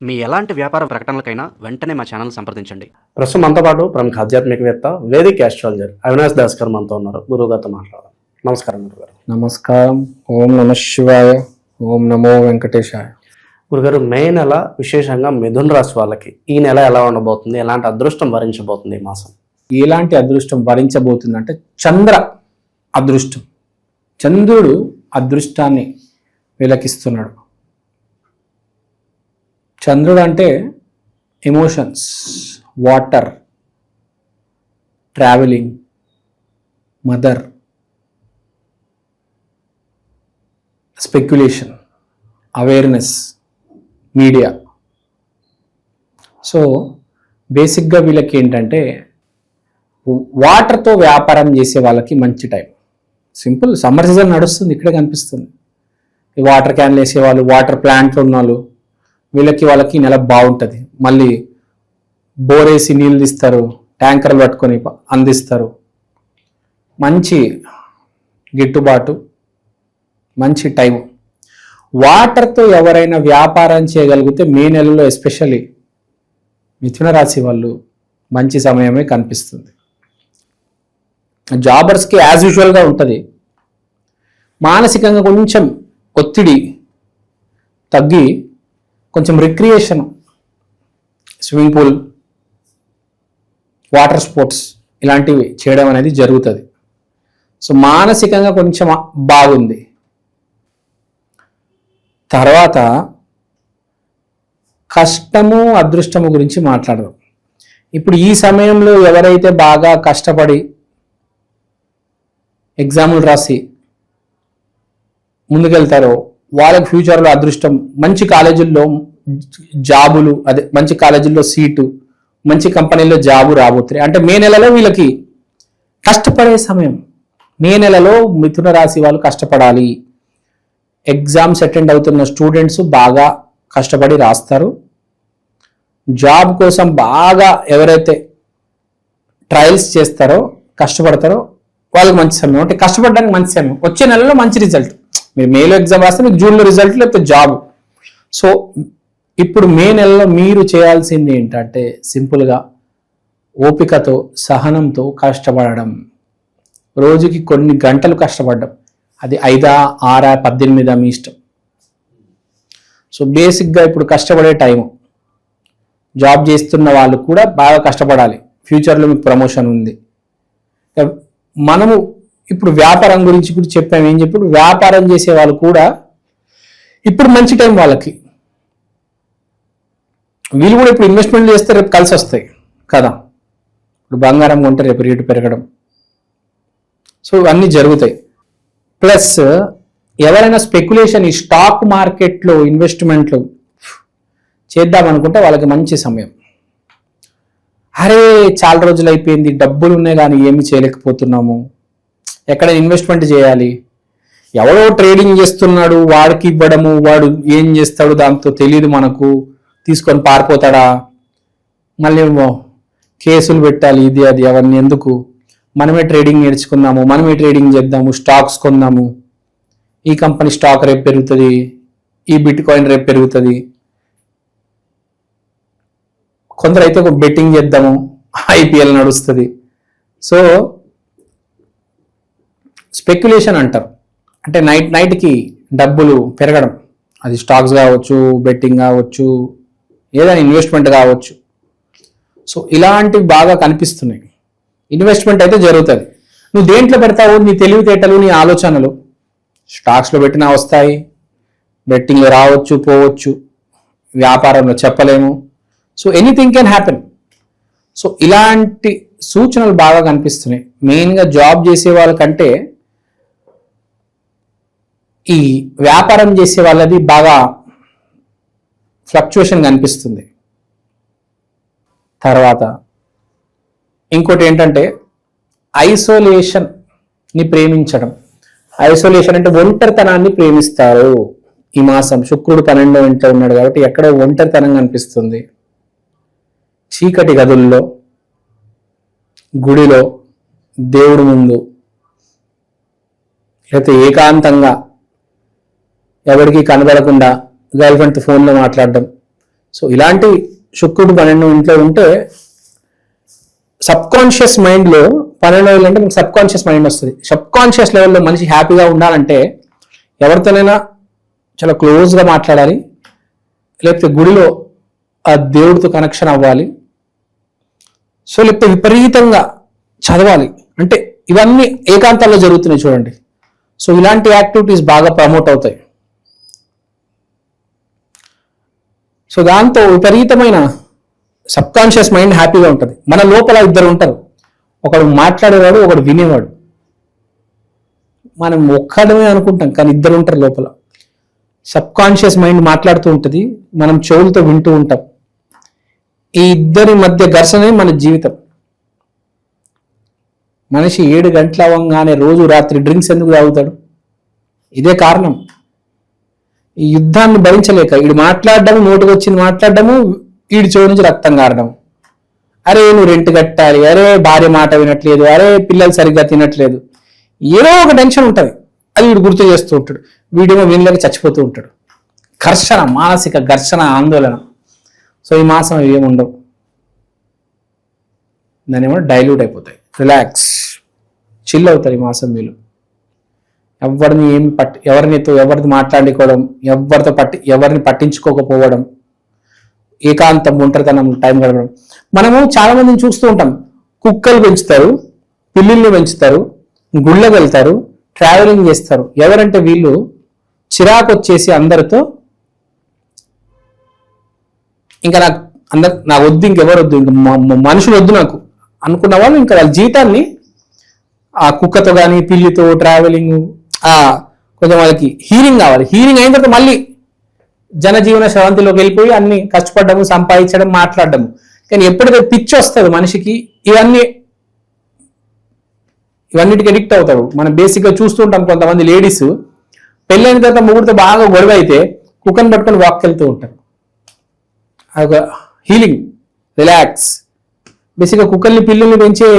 మీ ఎలాంటి వ్యాపార ప్రకటనలకైనా వెంటనే మా ఛానల్ సంప్రదించండి. ప్రస్తుతం మనతో పాటు ప్రముఖ ఆధ్యాత్మికవేత్త వేదిక్ ఆస్ట్రాలజర్ అవినాష్ దాస్ గారు మనతో ఉన్నారు. గురువుగారితో మాట్లాడారు. నమస్కారం గురుగారు. నమస్కారం. ఓం నమ శివాయ. ఓం నమో వెంకటేశాయ. గురుగారు, మే నెల విశేషంగా మిథున రాశి వాళ్ళకి ఈ నెల ఎలా ఉండబోతుంది? ఎలాంటి అదృష్టం వరించబోతుంది ఈ మాసం? ఎలాంటి అదృష్టం వరించబోతుంది అంటే చంద్ర అదృష్టం. చంద్రుడు అదృష్టాన్ని వెలకిస్తున్నాడు. చంద్రుడు అంటే emotions, water, travelling, mother, speculation, awareness, media. So బేసిక్గా వీళ్ళకి ఏంటంటే వాటర్తో వ్యాపారం చేసే వాళ్ళకి మంచి టైం. సింపుల్, సమ్మర్ సీజన్ నడుస్తుంది, ఇక్కడే కనిపిస్తుంది. ఈ వాటర్ క్యాన్లు వేసేవాళ్ళు, వాటర్ ప్లాంట్లు ఉన్న వాళ్ళు, వాళ్ళకి నెల బాగుంటుంది. మళ్ళీ బోర్ వేసి నీళ్ళు తీస్తారు, ట్యాంకర్లు పట్టుకొని అందిస్తారు. మంచి గిట్టుబాటు, మంచి టైం. వాటర్తో ఎవరైనా వ్యాపారం చేయగలిగితే మే నెలలో ఎస్పెషల్లీ మిథున రాశి వాళ్ళు మంచి సమయమే కనిపిస్తుంది. జాబర్స్కి యాజ్ యూజువల్గా ఉంటుంది. మానసికంగా కొంచెం ఒత్తిడి తగ్గి కొంచెం recreation, swimming pool, water sports ఇలాంటివి చేయడం అనేది జరుగుతుంది. సో మానసికంగా కొంచెం బాగుంది. తర్వాత కష్టము అదృష్టము గురించి మాట్లాడదాం. ఇప్పుడు ఈ సమయంలో ఎవరైతే బాగా కష్టపడి ఎగ్జాములు రాసి ముందుకెళ్తారో వాళ్ళకి ఫ్యూచర్లో అదృష్టం, మంచి కాలేజీల్లో జాబులు, అదే మంచి కాలేజీల్లో సీటు, మంచి కంపెనీల్లో జాబు రాబోతున్నాయి. అంటే మే నెలలో వీళ్ళకి కష్టపడే సమయం. మే నెలలో మిథున రాశి వాళ్ళు కష్టపడాలి. ఎగ్జామ్స్ అటెండ్ అవుతున్న స్టూడెంట్స్ బాగా కష్టపడి రాస్తారు. జాబ్ కోసం బాగా ఎవరైతే ట్రయల్స్ చేస్తారో, కష్టపడతారో వాళ్ళకి మంచి సమయం. అంటే కష్టపడడానికి మంచి సమయం. వచ్చే నెలలో మంచి రిజల్ట్. మీరు మేలో ఎగ్జామ్ రాస్తే మీకు జూన్లో రిజల్ట్, లేకపోతే జాబ్. సో ఇప్పుడు మే నెలలో మీరు చేయాల్సింది ఏంటంటే సింపుల్గా ఓపికతో, సహనంతో కష్టపడడం. రోజుకి కొన్ని గంటలు కష్టపడడం. అది 5, 6, 18 మీ ఇష్టం. సో బేసిక్గా ఇప్పుడు కష్టపడే టైము. జాబ్ చేస్తున్న వాళ్ళు కూడా బాగా కష్టపడాలి. ఫ్యూచర్లో మీకు ప్రమోషన్ ఉంది. మనము ఇప్పుడు వ్యాపారం గురించి కూడా చెప్పాము. ఏం చెప్పి వ్యాపారం చేసే వాళ్ళు కూడా ఇప్పుడు మంచి టైం వాళ్ళకి. వీళ్ళు కూడా ఇప్పుడు ఇన్వెస్ట్మెంట్ చేస్తే రేపు కలిసి వస్తాయి కదా. ఇప్పుడు బంగారం కొంటే రేపు రేటు పెరగడం. సో ఇవన్నీ జరుగుతాయి. ప్లస్ ఎవరైనా స్పెక్యులేషన్, ఈ స్టాక్ మార్కెట్లో ఇన్వెస్ట్మెంట్లు చేద్దామనుకుంటే వాళ్ళకి మంచి సమయం. అరే చాలా రోజులు అయిపోయింది, డబ్బులు ఉన్నాయి కానీ ఏమి చేయలేకపోతున్నాము, ఎక్కడ ఇన్వెస్ట్మెంట్ చేయాలి, ఎవడో ట్రేడింగ్ చేస్తున్నాడు, వాడికి ఇవ్వడము, వాడు ఏం చేస్తాడు దాంతో తెలియదు మనకు, తీసుకొని పారిపోతాడా, మళ్ళీ కేసులు పెట్టాలి, ఇది అది అవన్నీ ఎందుకు, మనమే ట్రేడింగ్ నేర్చుకుందాము, మనమే ట్రేడింగ్ చేద్దాము, స్టాక్స్ కొందాము, ఈ కంపెనీ స్టాక్ రేపు పెరుగుతుంది, ఈ బిట్ కాయిన్ రేపు పెరుగుతుంది, కొందరైతే ఒక బెట్టింగ్ చేద్దాము, ఐపీఎల్ నడుస్తుంది. సో స్పెక్యులేషన్ అంటారు. అంటే నైట్కి డబ్బులు పెరగడం. అది స్టాక్స్ కావచ్చు, బెట్టింగ్ కావచ్చు, ఏదైనా ఇన్వెస్ట్మెంట్ కావచ్చు. సో ఇలాంటివి బాగా కనిపిస్తున్నాయి. ఇన్వెస్ట్మెంట్ అయితే జరుగుతుంది. నువ్వు దేంట్లో పెడతావు, నీ తెలివితేటలు, నీ ఆలోచనలు. స్టాక్స్లో పెట్టినా వస్తాయి, బెట్టింగ్లో రావచ్చు, పోవచ్చు, వ్యాపారంలో చెప్పలేము. So anything can happen. So ఇలాంటి సూచనలు బాగా కనిపిస్తున్నాయి. మెయిన్గా జాబ్ చేసే వాళ్ళకంటే ఈ వ్యాపారం చేసే వాళ్ళది బాగా ఫ్లక్చుయేషన్ కనిపిస్తుంది. తర్వాత ఇంకోటి ఏంటంటే ఐసోలేషన్ని ప్రేమించడం. ఐసోలేషన్ అంటే ఒంటరితనాన్ని ప్రేమిస్తారు. ఈ మాసం శుక్రుడు 12వ ఇంట్లో ఉన్నాడు కాబట్టి ఎక్కడో ఒంటరితనం కనిపిస్తుంది. చీకటి గదుల్లో, గుడిలో, దేవుడి ముందు, లేకపోతే ఏకాంతంగా ఎవరికి కనబడకుండా గర్ల్ ఫ్రెండ్తో ఫోన్లో మాట్లాడడం. సో ఇలాంటి శుక్రుడు 12 ఇంట్లో ఉంటే సబ్ కాన్షియస్ మైండ్లో 12 అంటే మనకు సబ్ కాన్షియస్ మైండ్ వస్తుంది. సబ్ కాన్షియస్ లెవెల్లో మనిషి హ్యాపీగా ఉండాలంటే ఎవరితోనైనా చాలా క్లోజ్గా మాట్లాడాలి, లేకపోతే గుడిలో ఆ దేవుడితో కనెక్షన్ అవ్వాలి, సో లేకపోతే విపరీతంగా చదవాలి. అంటే ఇవన్నీ ఏకాంతాల్లో జరుగుతున్నాయి చూడండి. సో ఇలాంటి యాక్టివిటీస్ బాగా ప్రమోట్ అవుతాయి. సో దాంతో విపరీతమైన సబ్ కాన్షియస్ మైండ్ హ్యాపీగా ఉంటుంది. మన లోపల ఇద్దరు ఉంటారు, ఒకడు మాట్లాడేవాడు, ఒకడు వినేవాడు. మనం ఒక్కడమే అనుకుంటాం కానీ ఇద్దరు ఉంటారు లోపల. సబ్ కాన్షియస్ మైండ్ మాట్లాడుతూ ఉంటుంది, మనం చెవులతో వింటూ ఉంటాం. ఈ ఇద్దరి మధ్య ఘర్షణే మన జీవితం. మనిషి 7 గంటల అవ్వగానే రోజు రాత్రి డ్రింక్స్ ఎందుకు తాగుతాడు? ఇదే కారణం. ఈ యుద్ధాన్ని భరించలేక వీడు మాట్లాడడము, నోటుకు వచ్చింది మాట్లాడడము, వీడి చెవు నుంచి రక్తం కారడం. అరే నువ్వు రెంట్ కట్టాలి, అరే భార్య మాట వినట్లేదు, అరే పిల్లలు సరిగ్గా తినట్లేదు, ఏదో ఒక టెన్షన్ ఉంటుంది. అది వీడు గుర్తు చేస్తూ ఉంటాడు. వీడేమో వినలేక చచ్చిపోతూ ఉంటాడు. ఘర్షణ, మానసిక ఘర్షణ, ఆందోళన. సో ఈ మాసం ఏముండవు, దాని ఏమో డైల్యూట్ అయిపోతాయి. రిలాక్స్, చిల్ అవుతారు ఈ మాసం మీరు. ఎవరిని మాట్లాడుకోవడం, ఎవరిని పట్టించుకోకపోవడం, ఏకాంతం, ఒంటరితనం, టైం గడపడం. మనము చాలా మందిని చూస్తూ ఉంటాం. కుక్కలు పెంచుతారు, పిల్లిల్ని పెంచుతారు, గుళ్ళకి వెళ్తారు, ట్రావెలింగ్ చేస్తారు. ఎవరంటే వీళ్ళు చిరాకు వచ్చేసి అందరితో ఇంకా నాకు వద్దు, ఇంకెవరు వద్దు, ఇంక మనుషులు వద్దు నాకు అనుకున్న వాళ్ళు ఇంకా వాళ్ళ జీవితాన్ని ఆ కుక్కతో కానీ పిల్లితో ట్రావెలింగ్, కొంచెం వాళ్ళకి హీలింగ్ కావాలి. హీలింగ్ అయిన తర్వాత మళ్ళీ జనజీవన శ్రవంతిలోకి వెళ్ళిపోయి అన్ని కష్టపడము, సంపాదించడం, మాట్లాడడము. కానీ ఎప్పుడైతే పిచ్చి వస్తుంది మనిషికి, ఇవన్నిటికి అడిక్ట్ అవుతాడు. మనం బేసిక్గా చూస్తూ ఉంటాం, కొంతమంది లేడీస్ పెళ్ళైన తర్వాత ముగ్గురితో బాగా గొడవ అయితే కుక్కని పట్టుకొని వాక్ వెళ్తూ ఉంటారు. అదొక హీలింగ్, రిలాక్స్. బేసిక్గా కుక్కల్ని పిల్లల్ని పెంచే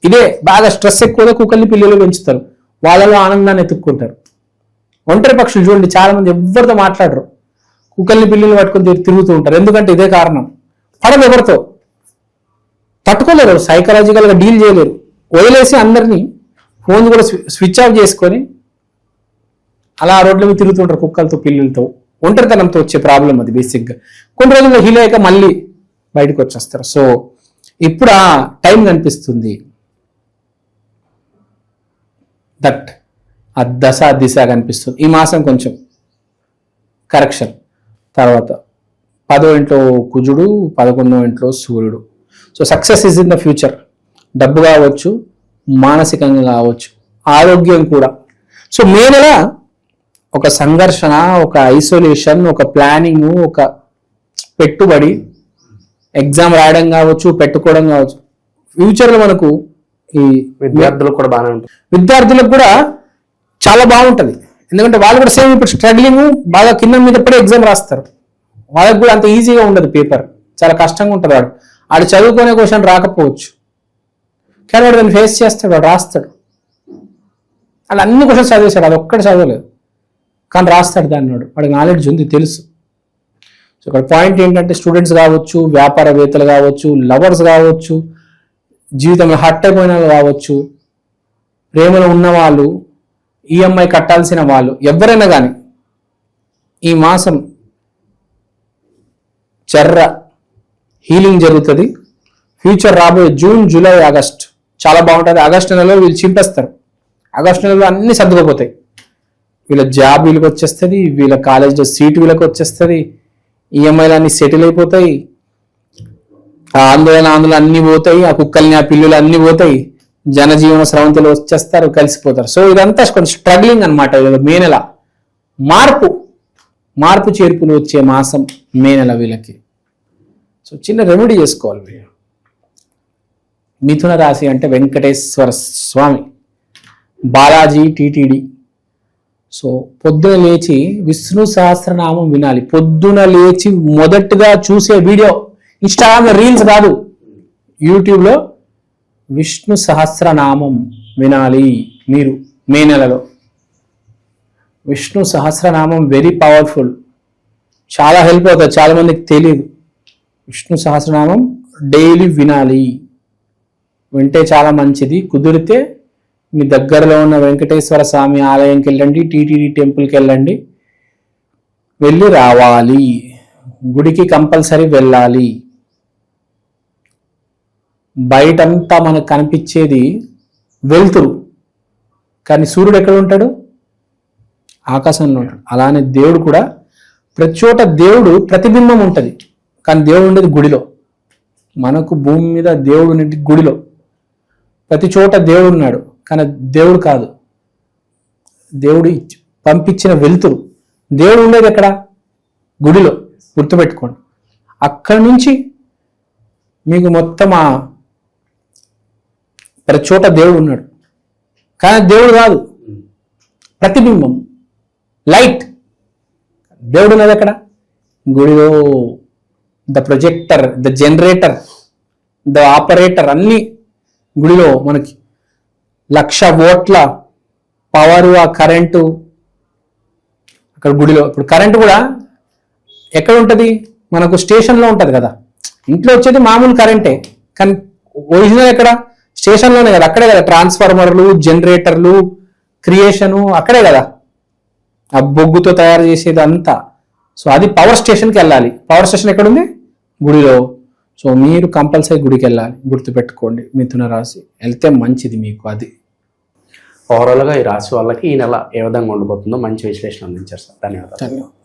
ఇదే. బాగా స్ట్రెస్ ఎక్కువగా కుక్కల్ని పిల్లలు పెంచుతారు, వాళ్ళలో ఆనందాన్ని ఎత్తుక్కుంటారు. ఒంటరి పక్షులు చూడండి, చాలా మంది ఎవరితో మాట్లాడరు, కుక్కల్ని పిల్లల్ని పట్టుకొని తిరుగుతూ ఉంటారు. ఎందుకంటే ఇదే కారణం. పడదు, ఎవరితో తట్టుకోలేరు, సైకలాజికల్గా డీల్ చేయలేరు. వదిలేసి అందరినీ ఫోన్ కూడా స్విచ్ ఆఫ్ చేసుకొని అలా రోడ్ల మీద తిరుగుతుంటారు కుక్కలతో, పిల్లలతో. ఒంటరితనంతో వచ్చే ప్రాబ్లం అది బేసిక్గా. కొన్ని రోజుల్లో హీల్ అయ్యాక మళ్ళీ బయటకు వచ్చేస్తారు. సో ఇప్పుడు ఆ టైం కనిపిస్తుంది, దట్ ఆ దశ దిశ కనిపిస్తుంది. ఈ మాసం కొంచెం కరెక్షన్. తర్వాత 10వ ఇంట్లో కుజుడు, 11వ ఇంట్లో సూర్యుడు. So success is in the future. డబ్బు కావచ్చు, మానసికంగా కావచ్చు, ఆరోగ్యం కూడా. సో మే నెల ఒక సంఘర్షణ, ఒక ఐసోలేషన్, ఒక ప్లానింగ్, ఒక పెట్టుబడి, ఎగ్జామ్ రాయడం కావచ్చు, పెట్టుకోవడం కావచ్చు. ఫ్యూచర్లో మనకు ఈ విద్యార్థులకు కూడా బాగానే ఉంటుంది. విద్యార్థులకు కూడా చాలా బాగుంటుంది. ఎందుకంటే వాళ్ళు కూడా సేమ్ ఇప్పుడు స్ట్రగ్లింగ్, బాగా కింద మీద పడి ఎగ్జామ్ రాస్తారు. వాళ్ళకి కూడా అంత ఈజీగా ఉండదు, పేపర్ చాలా కష్టంగా ఉంటుంది. వాడు చదువుకునే క్వశ్చన్ రాకపోవచ్చు, కానీ వాడు దాన్ని ఫేస్ చేస్తాడు, వాడు రాస్తాడు. అలా అన్ని క్వశ్చన్స్ చదివేశాడు, అది ఒక్కటి చదవలేదు, కానీ రాస్తాడు దాన్ని. వాడికి నాలెడ్జ్ ఉంది, తెలుసు. సో ఇక్కడ పాయింట్ ఏంటంటే స్టూడెంట్స్ కావచ్చు, వ్యాపారవేత్తలు కావచ్చు, లవర్స్ కావచ్చు, జీవితంలో హర్ట్ అయిపోయిన వాళ్ళు కావచ్చు, ప్రేమలో ఉన్నవాళ్ళు, ఈఎంఐ కట్టాల్సిన వాళ్ళు, ఎవరైనా కానీ ఈ మాసం హీలింగ్ జరుగుతుంది. ఫ్యూచర్ రాబోయే జూన్, జూలై, ఆగస్ట్ చాలా బాగుంటుంది. ఆగస్టు నెలలో వీళ్ళు చింపేస్తారు. ఆగస్టు నెలలో అన్ని సర్దుకుపోతాయి. వీళ్ళ జాబ్ వీళ్ళకి వచ్చేస్తుంది, వీళ్ళ కాలేజ్లో సీట్ వీళ్ళకి వచ్చేస్తుంది, ఈఎంఐలు అన్ని సెటిల్ అయిపోతాయి, ఆ ఆందోళన అన్నీ పోతాయి, ఆ కుక్కల్ని, ఆ పిల్లులు అన్నీ పోతాయి, జనజీవన స్రవంతులు వచ్చేస్తారు, కలిసిపోతారు. సో ఇదంతా కొంచెం స్ట్రగ్లింగ్ అనమాట. మే నెల మార్పు చేర్పులు వచ్చే మాసం మే నెల వీళ్ళకి. సో చిన్న రెమెడీ చేసుకోవాలి వీళ్ళు. మిథున రాశి అంటే వెంకటేశ్వర స్వామి, బాలాజీ టీటీడీ. సో పొద్దున లేచి విష్ణు సహస్రనామం వినాలి. పొద్దున లేచి మొదటగా చూసే వీడియో ఇన్స్టాగ్రామ్లో రీల్స్ కాదు, యూట్యూబ్లో విష్ణు సహస్రనామం వినాలి మీరు మే నెలలో. విష్ణు సహస్రనామం వెరీ పవర్ఫుల్, చాలా హెల్ప్ అవుతుంది. చాలా మందికి తెలియదు. విష్ణు సహస్రనామం డైలీ వినాలి. వింటే చాలా మంచిది. కుదిరితే మీ దగ్గరలో ఉన్న వెంకటేశ్వర స్వామి ఆలయంకి వెళ్ళండి, టీటీడీ టెంపుల్కి వెళ్ళండి, వెళ్ళి రావాలి. గుడికి కంపల్సరీ వెళ్ళాలి. బయటంతా మనకు కనిపించేది వెలుతురు, కానీ సూర్యుడు ఎక్కడ ఉంటాడు? ఆకాశంలో ఉంటాడు. అలానే దేవుడు కూడా ప్రతి చోట దేవుడు ప్రతిబింబం ఉంటుంది, కానీ దేవుడు ఉండేది గుడిలో. మనకు భూమి మీద దేవుడు ఉండేది గుడిలో. ప్రతి చోట దేవుడు ఉన్నాడు, కానీ దేవుడు కాదు, దేవుడు పంపించిన వెలుతురు. దేవుడు ఉండేది ఎక్కడ? గుడిలో. గుర్తుపెట్టుకోండి. అక్కడి నుంచి మీకు మొత్తం ప్రతి చోట దేవుడు ఉన్నాడు, కానీ దేవుడు కాదు, ప్రతిబింబం, లైట్. దేవుడు ఉన్నది ఎక్కడ? గుడిలో. The projector, the generator, the operator అన్ని గుడిలో. మనకి 1,00,000 వోల్ట్ల పవరు, ఆ కరెంటు అక్కడ గుడిలో. ఇప్పుడు కరెంటు కూడా ఎక్కడ ఉంటుంది? మనకు స్టేషన్లో ఉంటుంది కదా. ఇంట్లో వచ్చేది మామూలు కరెంటే, కానీ ఒరిజినల్ ఎక్కడ? స్టేషన్లోనే కదా. అక్కడే కదా ట్రాన్స్ఫార్మర్లు, జనరేటర్లు, క్రియేషను అక్కడే కదా. ఆ బొగ్గుతో తయారు చేసేది అంతా. సో అది పవర్ స్టేషన్కి వెళ్ళాలి. పవర్ స్టేషన్ ఎక్కడుంది? గుడిలో. సో మీరు కంపల్సరీ గుడికి వెళ్ళాలి. గుర్తుపెట్టుకోండి. మిథున రాశి వెళ్తే మంచిది మీకు. అది ఓవరాల్గా ఈ రాశి వాళ్ళకి ఈ నెల ఏ విధంగా ఉండబోతుందో మంచి విశ్లేషణ అందించారు సార్. ధన్యవాదాలు. ధన్యవాదాలు.